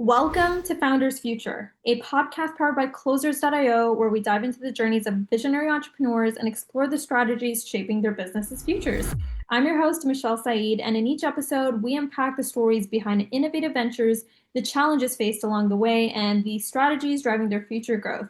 Welcome to Founders Future, a podcast powered by Closers.io, where we dive into the journeys of visionary entrepreneurs and explore the strategies shaping their businesses' futures. I'm your host, Mishal Saeed, and in each episode, we unpack the stories behind innovative ventures, the challenges faced along the way, and the strategies driving their future growth.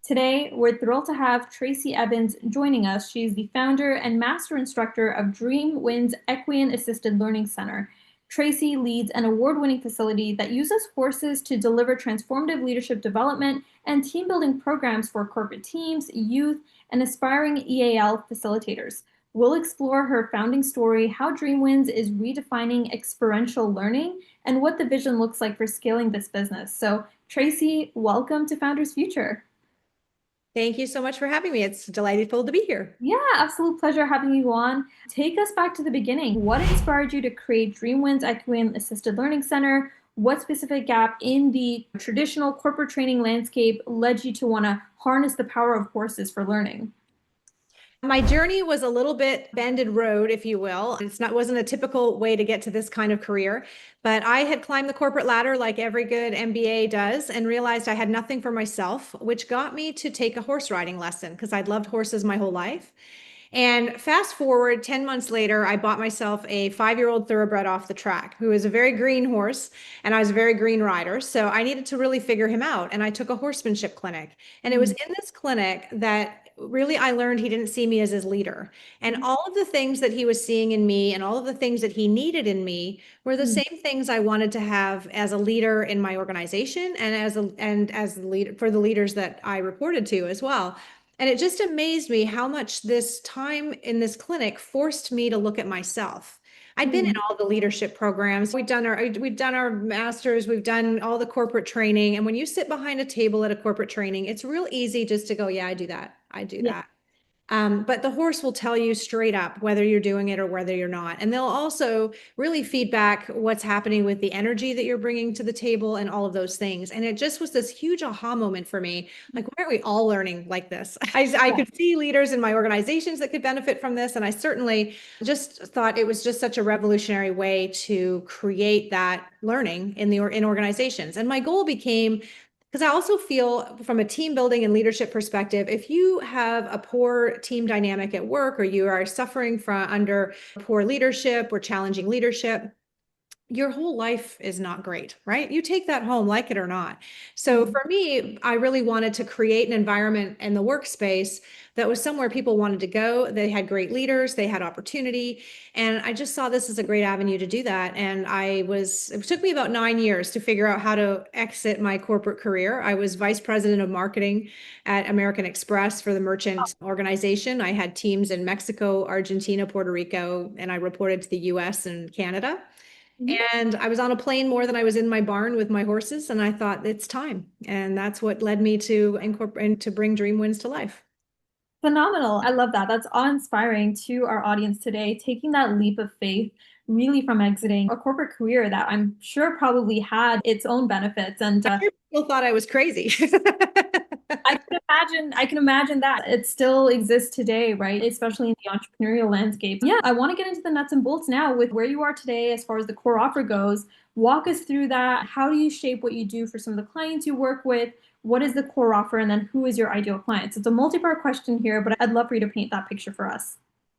Today, we're thrilled to have Tracey Evans joining us. She's the founder and master instructor of Dreamwinds Equine Assisted Learning Center. Tracey leads an award-winning facility that uses horses to deliver transformative leadership development and team building programs for corporate teams, youth, and aspiring EAL facilitators. We'll explore her founding story, how Dreamwinds is redefining experiential learning, and what the vision looks like for scaling this business. So, Tracey, welcome to Founders Future. Thank you so much for having me. It's delightful to be here. Yeah, absolute pleasure having you on. Take us back to the beginning. What inspired you to create Dreamwinds Equine Assisted Learning Center? What specific gap in the traditional corporate training landscape led you to want to harness the power of horses for learning? My journey was a little bit bended road, if you will. Wasn't a typical way to get to this kind of career, but I had climbed the corporate ladder like every good MBA does and realized I had nothing for myself, which got me to take a horse riding lesson because I'd loved horses my whole life. And fast forward 10 months later, I bought myself a 5-year-old thoroughbred off the track who is a very green horse, and I was a very green rider. So I needed to really figure him out. And I took a horsemanship clinic. And it was in this clinic that really I learned he didn't see me as his leader. And all of the things that he was seeing in me and all of the things that he needed in me were the same things I wanted to have as a leader in my organization and as the leader for the leaders that I reported to as well. And it just amazed me how much this time in this clinic forced me to look at myself. I'd been in all the leadership programs. We've done our masters, we've done all the corporate training. And when you sit behind a table at a corporate training, it's real easy just to go, yeah, I do that. I do Yeah. that. But the horse will tell you straight up whether you're doing it or whether you're not. And they'll also really feedback what's happening with the energy that you're bringing to the table and all of those things. And it just was this huge aha moment for me. Like, why aren't we all learning like this? I could see leaders in my organizations that could benefit from this. And I certainly just thought it was just such a revolutionary way to create that learning in organizations. And my goal became, because I also feel from a team building and leadership perspective, if you have a poor team dynamic at work or you are suffering from under poor leadership or challenging leadership, your whole life is not great, right? You take that home, like it or not. So for me, I really wanted to create an environment in the workspace that was somewhere people wanted to go. They had great leaders, they had opportunity. And I just saw this as a great avenue to do that. And it took me about 9 years to figure out how to exit my corporate career. I was vice president of marketing at American Express for the merchant organization. I had teams in Mexico, Argentina, Puerto Rico, and I reported to the US and Canada. And I was on a plane more than I was in my barn with my horses. And I thought it's time. And that's what led me to incorporate and to bring Dreamwinds to life. Phenomenal. I love that. That's awe-inspiring to our audience today, taking that leap of faith really from exiting a corporate career that I'm sure probably had its own benefits. And People thought I was crazy. I can imagine that it still exists today, right? Especially in the entrepreneurial landscape. Yeah, I want to get into the nuts and bolts now with where you are today as far as the core offer goes. Walk us through that. How do you shape what you do for some of the clients you work with? What is the core offer? And then who is your ideal client? So it's a multi-part question here, but I'd love for you to paint that picture for us.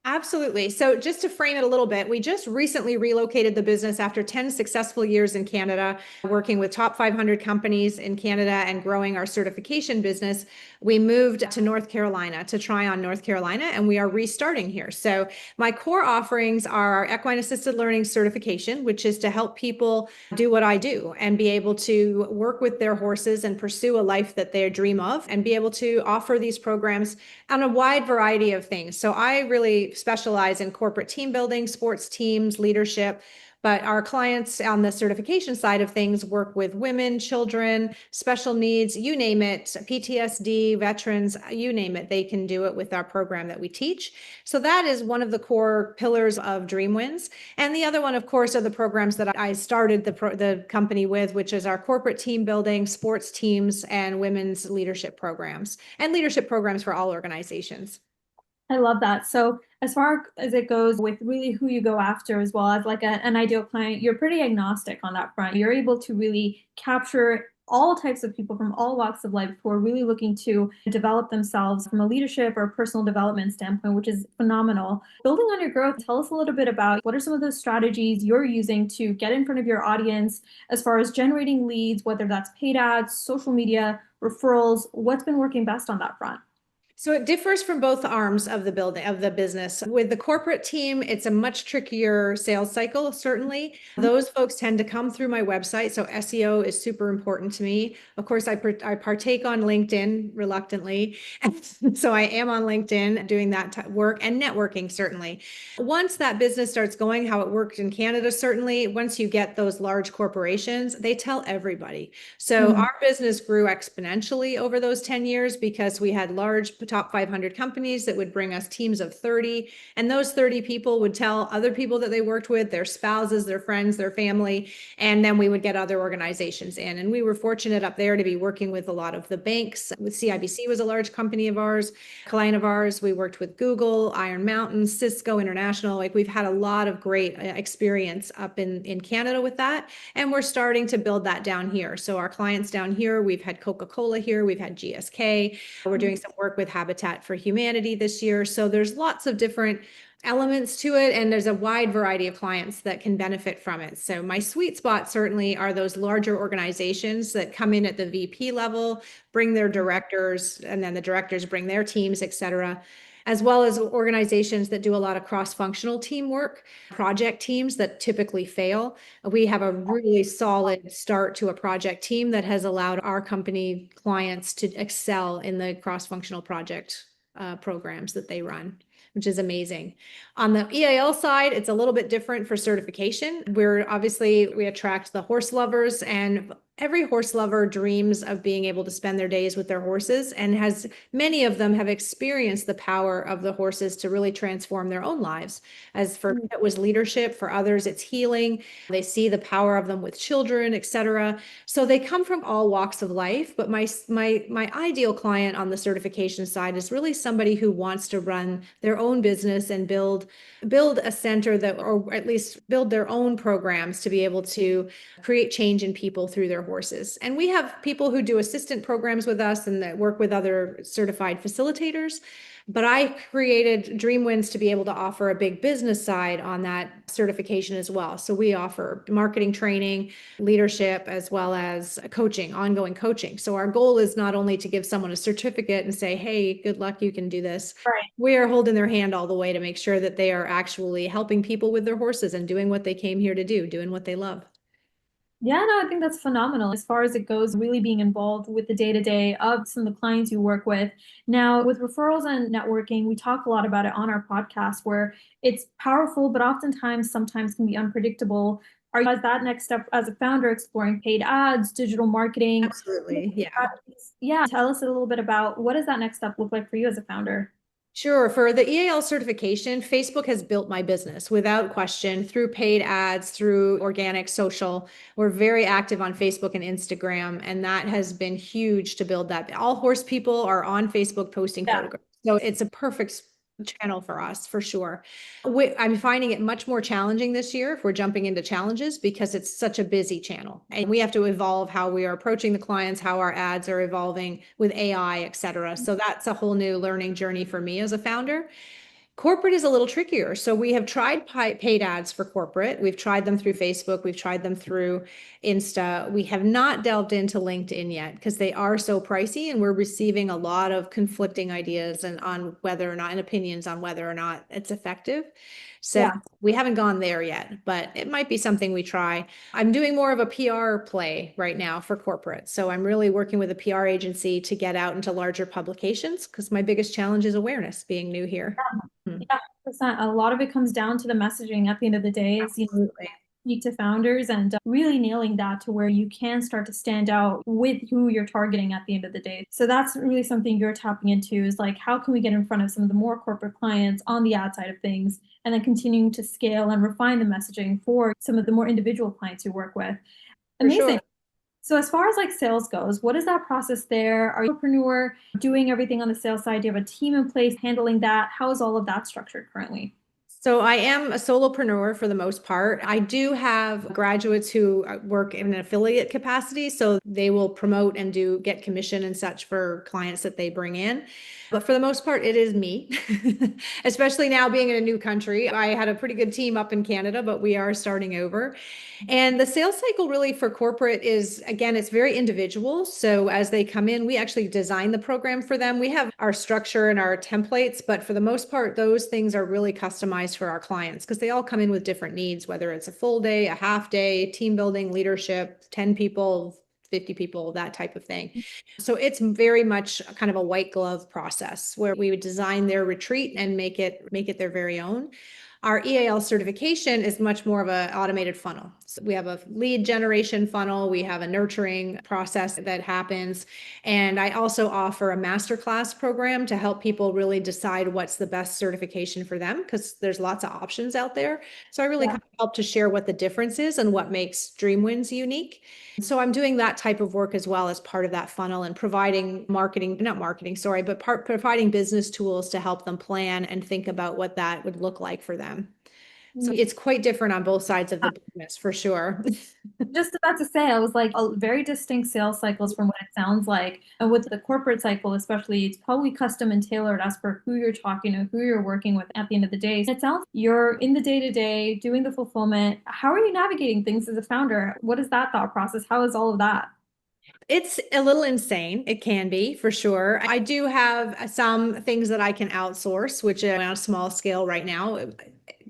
Absolutely. So just to frame it a little bit, we just recently relocated the business after 10 successful years in Canada, working with top 500 companies in Canada and growing our certification business. We moved to North Carolina to try on North Carolina, and we are restarting here. So my core offerings are our equine assisted learning certification, which is to help people do what I do and be able to work with their horses and pursue a life that they dream of and be able to offer these programs on a wide variety of things. So I really specialize in corporate team building, sports teams, leadership. But our clients on the certification side of things work with women, children, special needs, you name it, PTSD, veterans, you name it. They can do it with our program that we teach. So that is one of the core pillars of Dreamwinds. And the other one, of course, are the programs that I started the company with, which is our corporate team building, sports teams, and women's leadership programs, and leadership programs for all organizations. I love that. So As far as it goes with really who you go after, as well as like an ideal client, you're pretty agnostic on that front. You're able to really capture all types of people from all walks of life who are really looking to develop themselves from a leadership or personal development standpoint, which is phenomenal. Building on your growth, tell us a little bit about what are some of those strategies you're using to get in front of your audience as far as generating leads, whether that's paid ads, social media, referrals. What's been working best on that front? So it differs from both arms of the building of the business. With the corporate team, it's a much trickier sales cycle, certainly. Those folks tend to come through my website. So SEO is super important to me. Of course, I partake on LinkedIn reluctantly. So I am on LinkedIn doing that work and networking, certainly. Once that business starts going, how it worked in Canada, certainly, once you get those large corporations, they tell everybody. So our business grew exponentially over those 10 years because we had large top 500 companies that would bring us teams of 30. And those 30 people would tell other people that they worked with, their spouses, their friends, their family. And then we would get other organizations in. And we were fortunate up there to be working with a lot of the banks. With CIBC was a large company of ours, client of ours. We worked with Google, Iron Mountain, Cisco International. Like we've had a lot of great experience up in Canada with that. And we're starting to build that down here. So our clients down here, we've had Coca-Cola here, we've had GSK. We're doing some work with Habitat for Humanity this year. So there's lots of different elements to it, and there's a wide variety of clients that can benefit from it. So my sweet spot certainly are those larger organizations that come in at the VP level, bring their directors, and then the directors bring their teams, et cetera, as well as organizations that do a lot of cross-functional teamwork, project teams that typically fail. We have a really solid start to a project team that has allowed our company clients to excel in the cross-functional project programs that they run, which is amazing. On the EAL side, it's a little bit different for certification. We attract the horse lovers, and every horse lover dreams of being able to spend their days with their horses, and many of them have experienced the power of the horses to really transform their own lives. As for it was leadership, for others it's healing. They see the power of them with children, etc. So they come from all walks of life, but my ideal client on the certification side is really somebody who wants to run their own business and build a center that, or at least build their own programs to be able to create change in people through their horses. And we have people who do assistant programs with us and that work with other certified facilitators. But I created Dreamwinds to be able to offer a big business side on that certification as well. So we offer marketing training, leadership, as well as coaching, ongoing coaching. So our goal is not only to give someone a certificate and say, hey, good luck, you can do this. Right. We are holding their hand all the way to make sure that they are actually helping people with their horses and doing what they came here to do, doing what they love. Yeah, no, I think that's phenomenal as far as it goes, really being involved with the day-to-day of some of the clients you work with. Now, with referrals and networking, we talk a lot about it on our podcast where it's powerful, but oftentimes sometimes can be unpredictable. Are you, as that next step as a founder, exploring paid ads, digital marketing? Absolutely. Yeah. Yeah, tell us a little bit about what does that next step look like for you as a founder? Sure. For the EAL certification, Facebook has built my business without question through paid ads, through organic social. We're very active on Facebook and Instagram, and that has been huge to build that. All horse people are on Facebook posting Yeah. photographs. So it's a perfect channel for us, for sure. I'm finding it much more challenging this year if we're jumping into challenges because it's such a busy channel. And we have to evolve how we are approaching the clients, how our ads are evolving with AI, et cetera. So that's a whole new learning journey for me as a founder. Corporate is a little trickier. So we have tried paid ads for corporate. We've tried them through Facebook. We've tried them through Insta. We have not delved into LinkedIn yet because they are so pricey, and we're receiving a lot of conflicting ideas and on whether or not, and opinions on whether or not it's effective. So Yeah. we haven't gone there yet, but it might be something we try. I'm doing more of a PR play right now for corporate. So I'm really working with a PR agency to get out into larger publications because my biggest challenge is awareness, being new here. Hmm. Yeah, 100%. A lot of it comes down to the messaging at the end of the day is, Absolutely. speak to founders and really nailing that to where you can start to stand out with who you're targeting at the end of the day. So that's really something you're tapping into is like, how can we get in front of some of the more corporate clients on the ad side of things, and then continuing to scale and refine the messaging for some of the more individual clients you work with. For sure. Amazing. So as far as like sales goes, what is that process there? Are you a entrepreneur doing everything on the sales side? Do you have a team in place handling that? How is all of that structured currently? So I am a solopreneur for the most part. I do have graduates who work in an affiliate capacity, so they will promote and do get commission and such for clients that they bring in. But for the most part, it is me, especially now being in a new country. I had a pretty good team up in Canada, but we are starting over. And the sales cycle really for corporate is, again, it's very individual. So as they come in, we actually design the program for them. We have our structure and our templates, but for the most part, those things are really customized for our clients because they all come in with different needs, whether it's a full day, a half day, team building, leadership, 10 people, 50 people, that type of thing. So it's very much kind of a white glove process where we would design their retreat and make it their very own. Our EAL certification is much more of an automated funnel. So we have a lead generation funnel, we have a nurturing process that happens, and I also offer a masterclass program to help people really decide what's the best certification for them because there's lots of options out there. So I really Yeah. kind of help to share what the difference is and what makes Dreamwinds unique. So I'm doing that type of work as well as part of that funnel and providing marketing, not marketing, sorry, but providing business tools to help them plan and think about what that would look like for them. So it's quite different on both sides of the business for sure. Just about to say, I was like a very distinct sales cycles from what it sounds like. And with the corporate cycle, especially, it's probably custom and tailored as per who you're talking to, who you're working with at the end of the day. It sounds you're in the day to day doing the fulfillment. How are you navigating things as a founder? What is that thought process? How is all of that? It's a little insane. It can be for sure. I do have some things that I can outsource, which are on a small scale right now.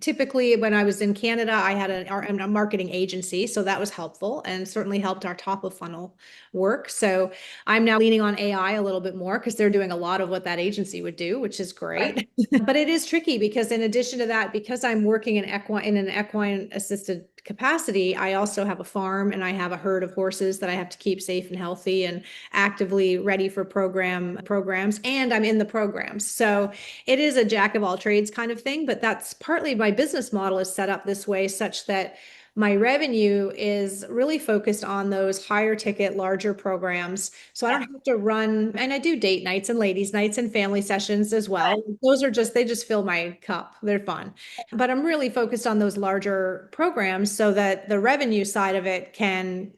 Typically, when I was in Canada, I had a marketing agency, so that was helpful and certainly helped our top of funnel work. So I'm now leaning on AI a little bit more because they're doing a lot of what that agency would do, which is Right. great. But it is tricky because in addition to that, because I'm working in an equine assisted capacity, I also have a farm and I have a herd of horses that I have to keep safe and healthy and actively ready for programs, and I'm in the programs. So it is a jack of all trades kind of thing, but that's partly my business model is set up this way such that my revenue is really focused on those higher ticket, larger programs. So I don't have to run, and I do date nights and ladies' nights and family sessions as well. Those are just, they just fill my cup. They're fun. But I'm really focused on those larger programs so that the revenue side of it can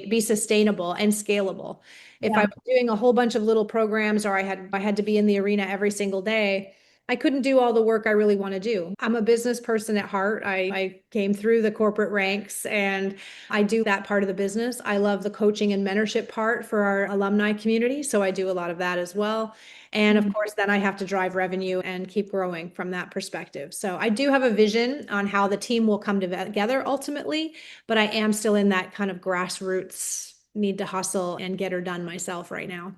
be sustainable and scalable. If I Yeah. was doing a whole bunch of little programs or I had to be in the arena every single day, I couldn't do all the work I really want to do. I'm a business person at heart. I came through the corporate ranks and I do that part of the business. I love the coaching and mentorship part for our alumni community. So I do a lot of that as well. And of course, then I have to drive revenue and keep growing from that perspective. So I do have a vision on how the team will come together ultimately, but I am still in that kind of grassroots need to hustle and get her done myself right now.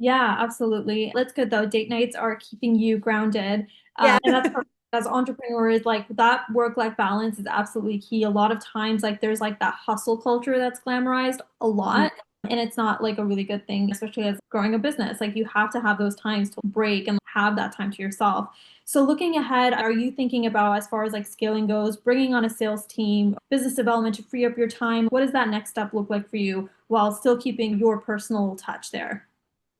Yeah, absolutely. That's good though. Date nights are keeping you grounded. Yeah. And that's perfect. As entrepreneurs, like that work-life balance is absolutely key. A lot of times, like there's like that hustle culture that's glamorized a lot. And it's not like a really good thing, especially as growing a business. Like you have to have those times to break and have that time to yourself. So looking ahead, are you thinking about as far as like scaling goes, bringing on a sales team, business development to free up your time? What does that next step look like for you while still keeping your personal touch there?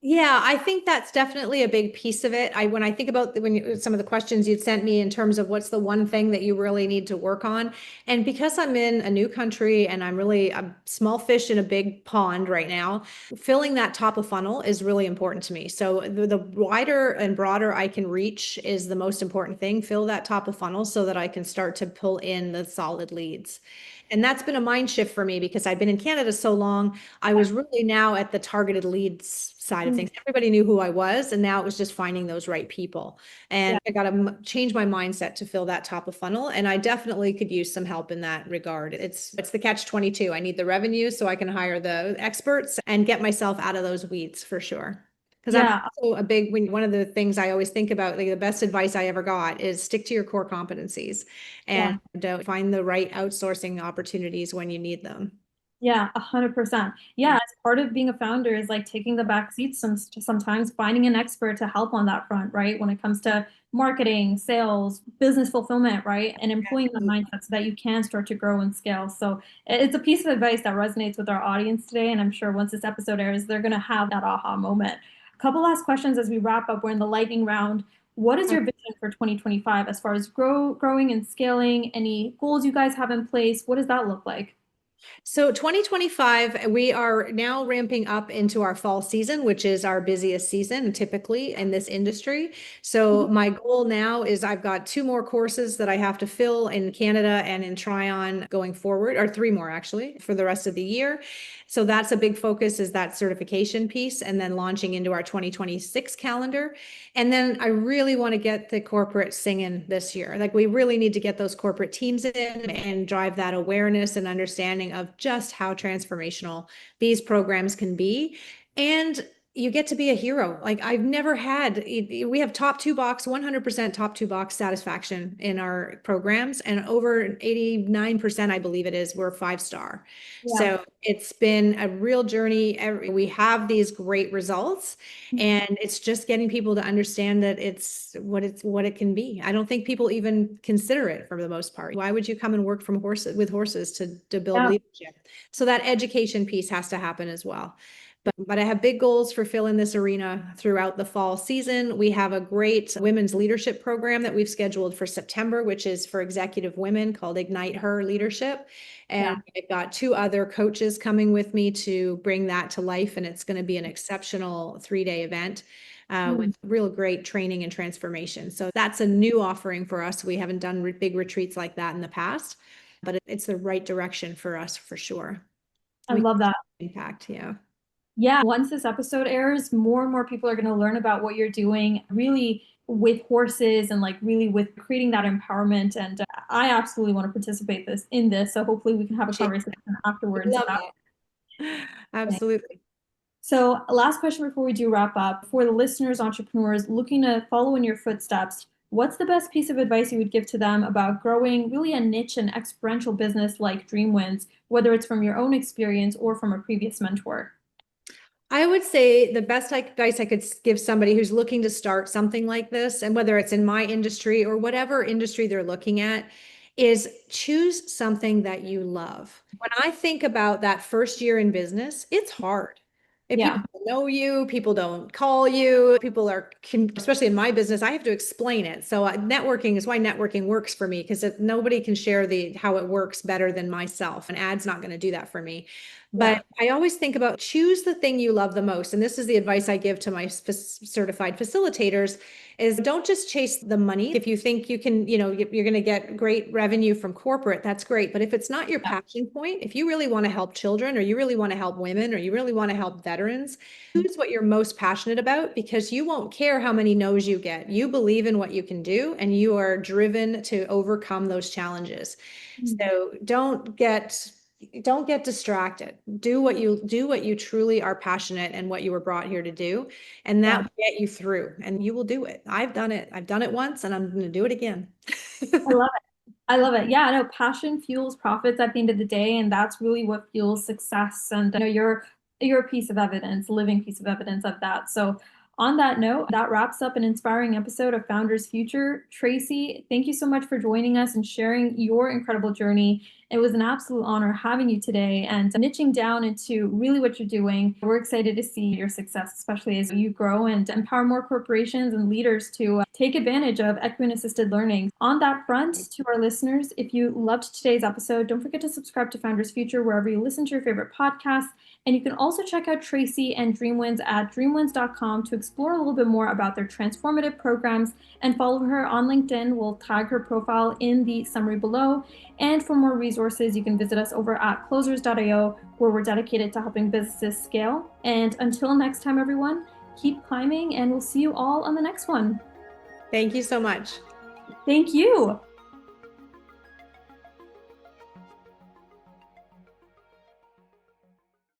Yeah, I think that's definitely a big piece of it. When I think about some of the questions you'd sent me in terms of what's the one thing that you really need to work on, and because I'm in a new country and I'm really a small fish in a big pond right now, filling that top of funnel is really important to me. So the wider and broader I can reach is the most important thing. Fill that top of funnel so that I can start to pull in the solid leads. And that's been a mind shift for me because I've been in Canada so long. I was really now at the targeted leads side of things. Everybody knew who I was, and now it was just finding those right people. Yeah. And I got to change my mindset to fill that top of funnel. And I definitely could use some help in that regard. It's the catch 22. I need the revenue so I can hire the experts and get myself out of those weeds for sure. Because I'm Yeah. also one of the things I always think about, like the best advice I ever got is stick to your core competencies Yeah. and find the right outsourcing opportunities when you need them. Yeah, 100%. Yeah, as part of being a founder is like taking the back seat sometimes finding an expert to help on that front, right? When it comes to marketing, sales, business fulfillment, right? And employing that mindset so that you can start to grow and scale. So it's a piece of advice that resonates with our audience today. And I'm sure once this episode airs, they're going to have that aha moment. A couple last questions as we wrap up. We're in the lightning round. What is your vision for 2025 as far as growing and scaling? Any goals you guys have in place? What does that look like? So 2025, we are now ramping up into our fall season, which is our busiest season typically in this industry. So my goal now is I've got 2 more courses that I have to fill in Canada and in Tryon going forward, or 3 more actually for the rest of the year. So that's a big focus, is that certification piece, and then launching into our 2026 calendar. And then I really want to get the corporate singing this year. Like, we really need to get those corporate teams in and drive that awareness and understanding of just how transformational these programs can be. And you get to be a hero. Like, I've never had, we have top 2 box, 100% top 2 box satisfaction in our programs. And over 89%, I believe it is, we're 5-star. Yeah. So it's been a real journey. We have these great results, and it's just getting people to understand that it's what it can be. I don't think people even consider it for the most part. Why would you come and work with horses to build Yeah. leadership? So that education piece has to happen as well. But I have big goals for filling this arena throughout the fall season. We have a great women's leadership program that we've scheduled for September, which is for executive women, called Ignite Her Leadership. And I've got 2 other coaches coming with me to bring that to life. And it's going to be an exceptional 3-day event with real great training and transformation. So that's a new offering for us. We haven't done big retreats like that in the past, but it's the right direction for us for sure. I love that. Impact, yeah. Yeah, once this episode airs, more and more people are going to learn about what you're doing really with horses and like really with creating that empowerment. And I absolutely want to participate in this. So hopefully we can have a conversation afterwards Love about it. it. Absolutely. So last question before we do wrap up, for the listeners, entrepreneurs looking to follow in your footsteps, what's the best piece of advice you would give to them about growing really a niche and experiential business like Dreamwinds, whether it's from your own experience or from a previous mentor? I would say the best advice I could give somebody who's looking to start something like this, and whether it's in my industry or whatever industry they're looking at, is choose something that you love. When I think about that first year in business, it's hard. If Yeah. people don't know you, people don't call you, especially in my business, I have to explain it. So networking is why networking works for me, because nobody can share how it works better than myself. An ad's not going to do that for me. Yeah. But I always think about, choose the thing you love the most. And this is the advice I give to my certified facilitators, is don't just chase the money. If you think you can, you're going to get great revenue from corporate, that's great. But if it's not your passion point, if you really want to help children, or you really want to help women, or you really want to help veterans, choose what you're most passionate about, because you won't care how many no's you get. You believe in what you can do, and you are driven to overcome those challenges. So don't get distracted. Do what you truly are passionate and what you were brought here to do, and that Yeah. will get you through, and you will do it. I've done it once, and I'm going to do it again. I love it. I love it. Yeah, no, passion fuels profits at the end of the day, and that's really what fuels success. And you're a piece of evidence, living piece of evidence of that. So on that note, that wraps up an inspiring episode of Founders Future. Tracey, thank you so much for joining us and sharing your incredible journey. It was an absolute honor having you today and niching down into really what you're doing. We're excited to see your success, especially as you grow and empower more corporations and leaders to take advantage of equine assisted learning. On that front, to our listeners, if you loved today's episode, don't forget to subscribe to Founders Future wherever you listen to your favorite podcasts. And you can also check out Tracey and Dreamwinds at dreamwinds.com to explore a little bit more about their transformative programs, and follow her on LinkedIn. We'll tag her profile in the summary below. And for more resources, you can visit us over at closers.io, where we're dedicated to helping businesses scale. And until next time, everyone, keep climbing, and we'll see you all on the next one. Thank you so much. Thank you.